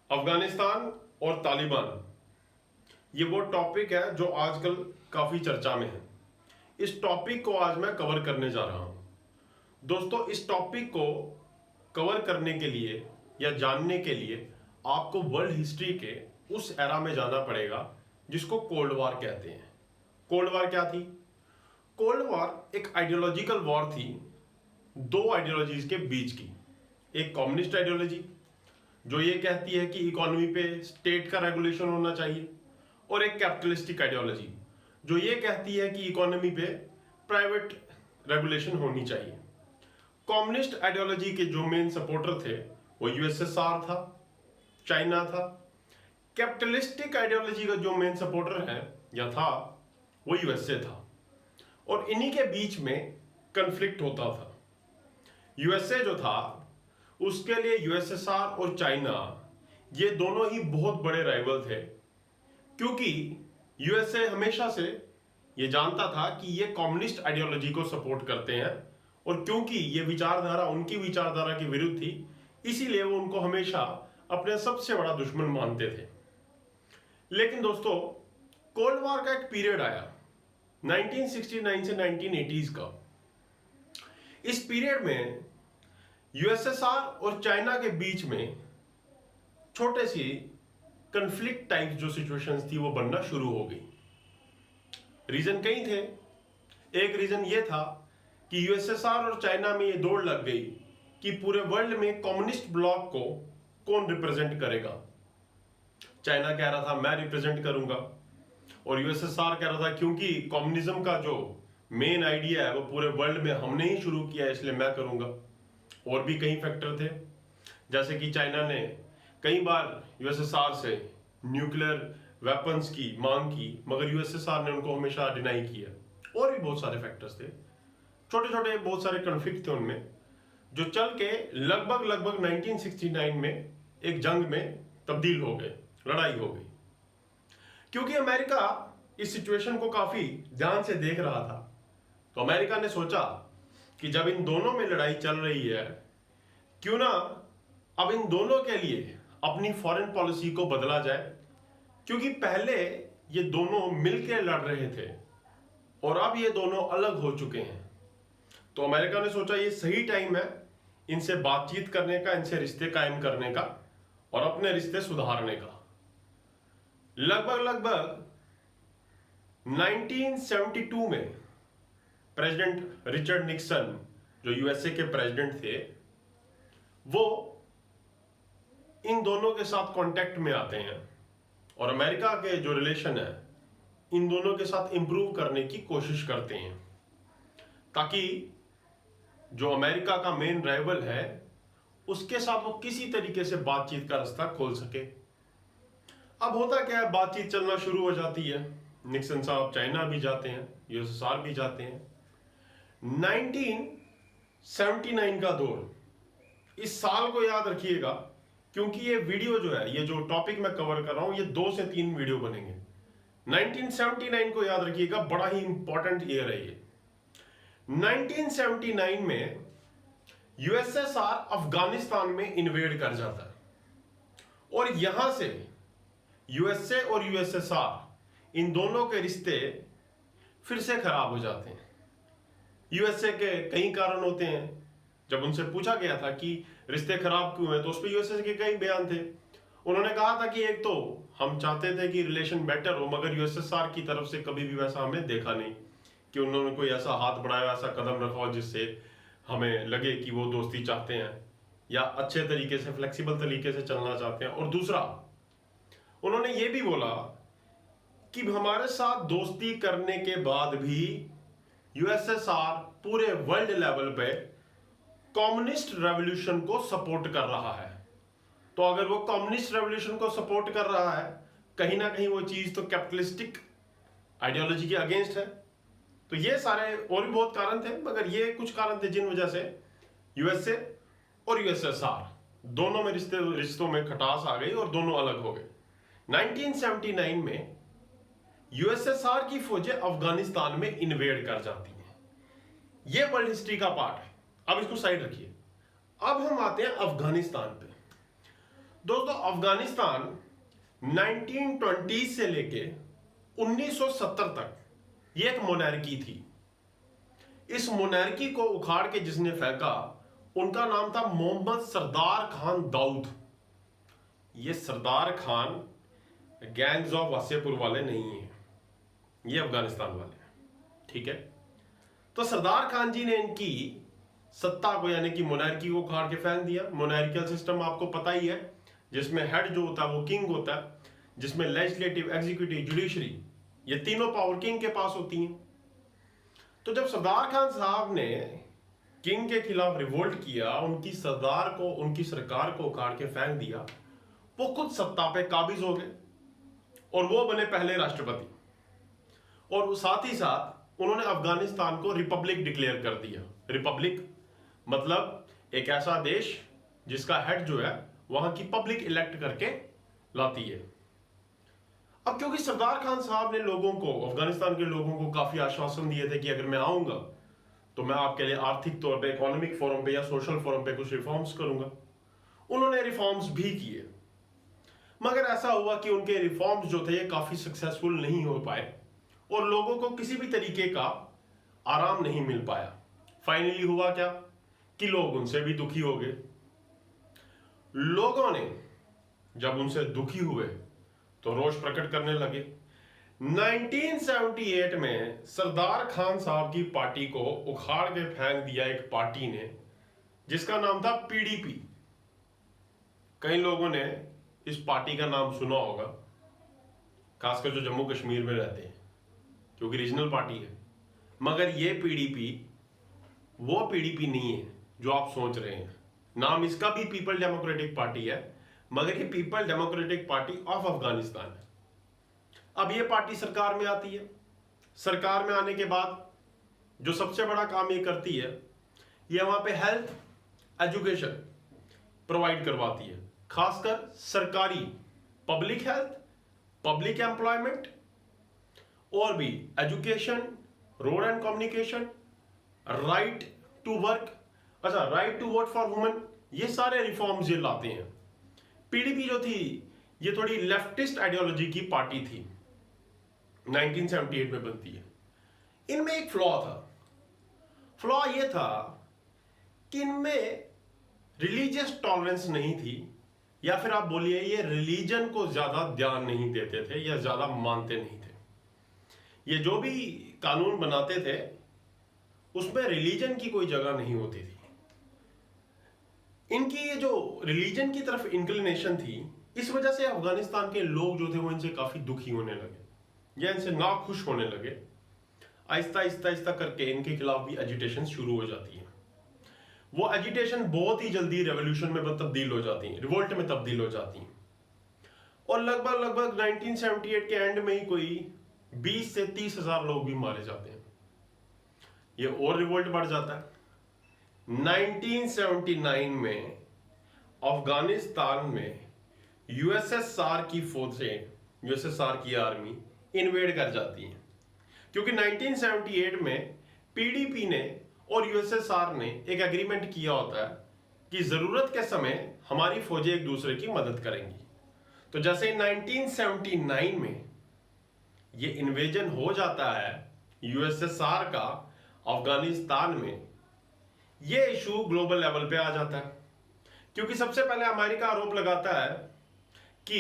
अफगानिस्तान और तालिबान, ये वो टॉपिक है जो आजकल काफ़ी चर्चा में है। इस टॉपिक को आज मैं कवर करने जा रहा हूं। दोस्तों, इस टॉपिक को कवर करने के लिए या जानने के लिए आपको वर्ल्ड हिस्ट्री के उस एरा में जाना पड़ेगा जिसको कोल्ड वॉर कहते हैं। कोल्ड वॉर क्या थी? कोल्ड वॉर एक आइडियोलॉजिकल वॉर थी दो आइडियोलॉजीज के बीच की। एक कम्युनिस्ट आइडियोलॉजी जो ये कहती है कि इकोनॉमी पे स्टेट का रेगुलेशन होना चाहिए, और एक कैपिटलिस्टिक आइडियोलॉजी जो ये कहती है कि इकोनॉमी पे प्राइवेट रेगुलेशन होनी चाहिए। कम्युनिस्ट आइडियोलॉजी के जो मेन सपोर्टर थे वो यूएसएसआर था, चाइना था। कैपिटलिस्टिक आइडियोलॉजी का जो मेन सपोर्टर है या था वो यूएसए था, और इन्हीं के बीच में कन्फ्लिक्ट होता था। यूएसए जो था उसके लिए यूएसएसआर और चाइना ये दोनों ही बहुत बड़े राइवल थे, क्योंकि यूएसए हमेशा से ये जानता था कि ये कम्युनिस्ट आइडियोलॉजी को सपोर्ट करते हैं, और क्योंकि ये विचारधारा उनकी विचारधारा के विरुद्ध थी, इसीलिए वो उनको हमेशा अपने सबसे बड़ा दुश्मन मानते थे। लेकिन दोस्तों, कोल्ड वॉर का एक पीरियड आया 1969 से 1980s का। इस पीरियड में यूएसएसआर और चाइना के बीच में छोटे सी कन्फ्लिक्ट टाइप जो सिचुएशंस थी वो बनना शुरू हो गई। रीजन कई थे। एक रीजन ये था कि यूएसएसआर और चाइना में ये दौड़ लग गई कि पूरे वर्ल्ड में कम्युनिस्ट ब्लॉक को कौन रिप्रेजेंट करेगा। चाइना कह रहा था मैं रिप्रेजेंट करूंगा, और यूएसएसआर कह रहा था क्योंकि कम्युनिज्म का जो मेन आइडिया है वो पूरे वर्ल्ड में हमने ही शुरू किया है इसलिए मैं करूंगा। और भी कई फैक्टर थे, जैसे कि चाइना ने कई बार यूएसएसआर से न्यूक्लियर वेपन्स की मांग की, मगर यूएसएसआर ने उनको हमेशा डिनाई किया। और भी बहुत सारे फैक्टर्स थे, छोटे छोटे बहुत सारे कॉन्फ्लिक्ट थे उनमें, जो चल के लगभग 1969 में एक जंग में तब्दील हो गए, लड़ाई हो गई। क्योंकि अमेरिका इस सिचुएशन को काफी ध्यान से देख रहा था, तो अमेरिका ने सोचा कि जब इन दोनों में लड़ाई चल रही है, क्यों ना अब इन दोनों के लिए अपनी फॉरेन पॉलिसी को बदला जाए। क्योंकि पहले ये दोनों मिलकर लड़ रहे थे और अब ये दोनों अलग हो चुके हैं। तो अमेरिका ने सोचा ये सही टाइम है इनसे बातचीत करने का, इनसे रिश्ते कायम करने का और अपने रिश्ते सुधारने का। लगभग 1972 में प्रेसिडेंट रिचर्ड निक्सन जो यूएसए के प्रेसिडेंट थे, वो इन दोनों के साथ कांटेक्ट में आते हैं और अमेरिका के जो रिलेशन है इन दोनों के साथ इंप्रूव करने की कोशिश करते हैं, ताकि जो अमेरिका का मेन राइवल है उसके साथ वो किसी तरीके से बातचीत का रास्ता खोल सके। अब होता क्या है, बातचीत चलना शुरू हो जाती है। निक्सन साहब चाइना भी जाते हैं, यूएसएसआर भी जाते हैं। 1979 का दौर, इस साल को याद रखिएगा, क्योंकि ये वीडियो जो है, ये जो टॉपिक मैं कवर कर रहा हूं, ये 2 से 3 वीडियो बनेंगे। 1979 को याद रखिएगा, बड़ा ही इंपॉर्टेंट ईयर है ये। 1979 में यूएसएसआर अफगानिस्तान में इन्वेड कर जाता है, और यहां से यूएसए और यूएसएसआर इन दोनों के रिश्ते फिर से खराब हो जाते हैं। यूएसए के कई कारण होते हैं। जब उनसे पूछा गया था कि रिश्ते खराब क्यों हैं, तो उस पर यूएसए के कई बयान थे। उन्होंने कहा था कि एक तो हम चाहते थे कि रिलेशन बेटर हो, मगर यूएसएसआर की तरफ से कभी भी वैसा हमने देखा नहीं कि उन्होंने कोई ऐसा हाथ बढ़ाया, ऐसा कदम रखा हो जिससे हमें लगे कि वो दोस्ती चाहते हैं या अच्छे तरीके से, फ्लेक्सिबल तरीके से चलना चाहते हैं। और दूसरा, उन्होंने ये भी बोला कि हमारे साथ दोस्ती करने के बाद भी यूएसएसआर पूरे वर्ल्ड लेवल पे कम्युनिस्ट रेवोल्यूशन को सपोर्ट कर रहा है। तो अगर वो कम्युनिस्ट रेवोल्यूशन को सपोर्ट कर रहा है, कहीं ना कहीं वो चीज तो कैपिटलिस्टिक आइडियोलॉजी के अगेंस्ट है। तो ये सारे और भी बहुत कारण थे, मगर ये कुछ कारण थे जिन वजह से यूएसए और यूएसएसआर दोनों में रिश्तों में खटास आ गई और दोनों अलग हो गए। 1979 में यूएसएसआर की फौजें अफगानिस्तान में इन्वेड कर जाती हैं। यह वर्ल्ड हिस्ट्री का पार्ट है, अब इसको साइड रखिए। अब हम आते हैं अफगानिस्तान पे। दोस्तों अफगानिस्तान 1920 से लेके 1970 तक ये एक मोनार्की थी। इस मोनार्की को उखाड़ के जिसने फेंका उनका नाम था मोहम्मद सरदार खान दाऊद। ये सरदार खान गैंग्स ऑफ वासेपुर वाले नहीं हैं, ये अफगानिस्तान वाले हैं, ठीक है। तो सरदार खान जी ने इनकी सत्ता को यानी कि मोनार्की को उखाड़ के फेंक दिया। मोनार्कियल सिस्टम आपको पता ही है, जिसमें हेड जो होता है वो किंग होता है, जिसमें लेजिस्लेटिव, एग्जीक्यूटिव, जुडिशरी ये तीनों पावर किंग के पास होती हैं। तो जब सरदार खान साहब ने किंग के खिलाफ रिवोल्ट किया, उनकी सरदार को, उनकी सरकार को उखाड़ के फेंक दिया, वो खुद सत्ता पे काबिज हो गए और वो बने पहले राष्ट्रपति। और साथ ही साथ उन्होंने अफगानिस्तान को रिपब्लिक डिक्लेयर कर दिया। रिपब्लिक मतलब एक ऐसा देश जिसका हेड जो है वहां की पब्लिक इलेक्ट करके लाती है। अब क्योंकि सरदार खान साहब ने लोगों को, अफगानिस्तान के लोगों को काफी आश्वासन दिए थे कि अगर मैं आऊंगा तो मैं आपके लिए आर्थिक तौर पे, इकोनॉमिक फोरम पे या सोशल फोरम पे कुछ रिफॉर्म्स करूंगा। उन्होंने रिफॉर्म्स भी किए, मगर ऐसा हुआ कि उनके रिफॉर्म्स जो थे ये काफी सक्सेसफुल नहीं हो पाए और लोगों को किसी भी तरीके का आराम नहीं मिल पाया। फाइनली हुआ क्या कि लोग उनसे भी दुखी हो गए। लोगों ने जब उनसे दुखी हुए तो रोष प्रकट करने लगे। 1978 में सरदार खान साहब की पार्टी को उखाड़ के फेंक दिया एक पार्टी ने, जिसका नाम था पीडीपी। कई लोगों ने इस पार्टी का नाम सुना होगा, खासकर जो जम्मू कश्मीर में रहते हैं, क्योंकि रीजनल पार्टी है। मगर ये पीडीपी वो पीडीपी नहीं है जो आप सोच रहे हैं। नाम इसका भी पीपल डेमोक्रेटिक पार्टी है, मगर ये people democratic party of Afghanistan है। अब ये पार्टी सरकार में आती है। सरकार में आने के बाद जो सबसे बड़ा काम ये करती है, ये वहां पे हेल्थ, एजुकेशन प्रोवाइड करवाती है, खासकर सरकारी पब्लिक हेल्थ, पब्लिक एम्प्लॉयमेंट और भी education, road and communication, right to work, अच्छा right to vote for women, ये सारे रिफॉर्म्स ये लाते हैं। पीडीपी जो थी ये थोड़ी लेफ्टिस्ट आइडियोलॉजी की पार्टी थी, 1978 में बनती है। इनमें एक फ्लॉ था। फ्लॉ ये था कि इनमें रिलीजियस टॉलरेंस नहीं थी, या फिर आप बोलिए ये रिलीजन को ज्यादा ध्यान नहीं देते थे या ज्यादा मानते नहीं थे। ये जो भी कानून बनाते थे उसमें रिलीजन की कोई जगह नहीं होती थी। इनकी ये जो रिलीजन की तरफ इंक्लिनेशन थी, इस वजह से अफगानिस्तान के लोग जो थे वो इनसे काफी दुखी होने लगे या इनसे नाखुश होने लगे। आहिस्ता आहिस्ता आहिस्ता करके इनके खिलाफ भी एजिटेशन शुरू हो जाती है। वो एजिटेशन बहुत ही जल्दी रेवोल्यूशन में तब्दील हो जाती है, रिवोल्ट में तब्दील हो जाती है। और लगभग 1978 के एंड में ही कोई 20 से 30 हजार लोग भी मारे जाते हैं। ये और रिवोल्ट बढ़ जाता है। 1979 में अफगानिस्तान में यूएसएसआर की फौजें, यूएसएसआर की आर्मी इन्वेड कर जाती है, क्योंकि 1978 में पीडीपी ने और यूएसएसआर ने एक एग्रीमेंट किया होता है कि जरूरत के समय हमारी फौजें एक दूसरे की मदद करेंगी। तो जैसे 1979 में ये इन्वेजन हो जाता है यूएसएसआर का अफगानिस्तान में, ये इशू ग्लोबल लेवल पे आ जाता है, क्योंकि सबसे पहले अमेरिका आरोप लगाता है कि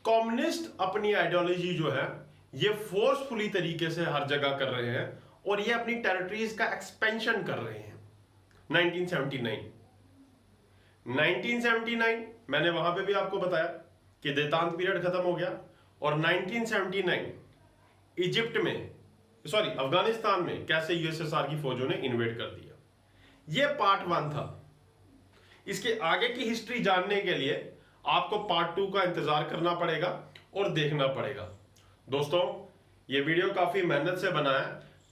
कम्युनिस्ट अपनी आइडियोलॉजी जो है ये फोर्सफुली तरीके से हर जगह कर रहे हैं और ये अपनी टेरिटरीज का एक्सपेंशन कर रहे हैं। 1979 मैंने वहां पे भी आपको बताया कि देतांत पीरियड खत्म हो गया और 1979 इजिप्ट में, सॉरी अफगानिस्तान में कैसे यूएसएसआर की फौजों ने इन्वेड कर दिया। ये पार्ट 1 था। इसके आगे की हिस्ट्री जानने के लिए आपको पार्ट 2 का इंतजार करना पड़ेगा और देखना पड़ेगा। दोस्तों ये वीडियो काफी मेहनत से बना है,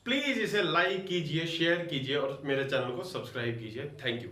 प्लीज इसे लाइक कीजिए, शेयर कीजिए और मेरे चैनल को सब्सक्राइब कीजिए। Thank you.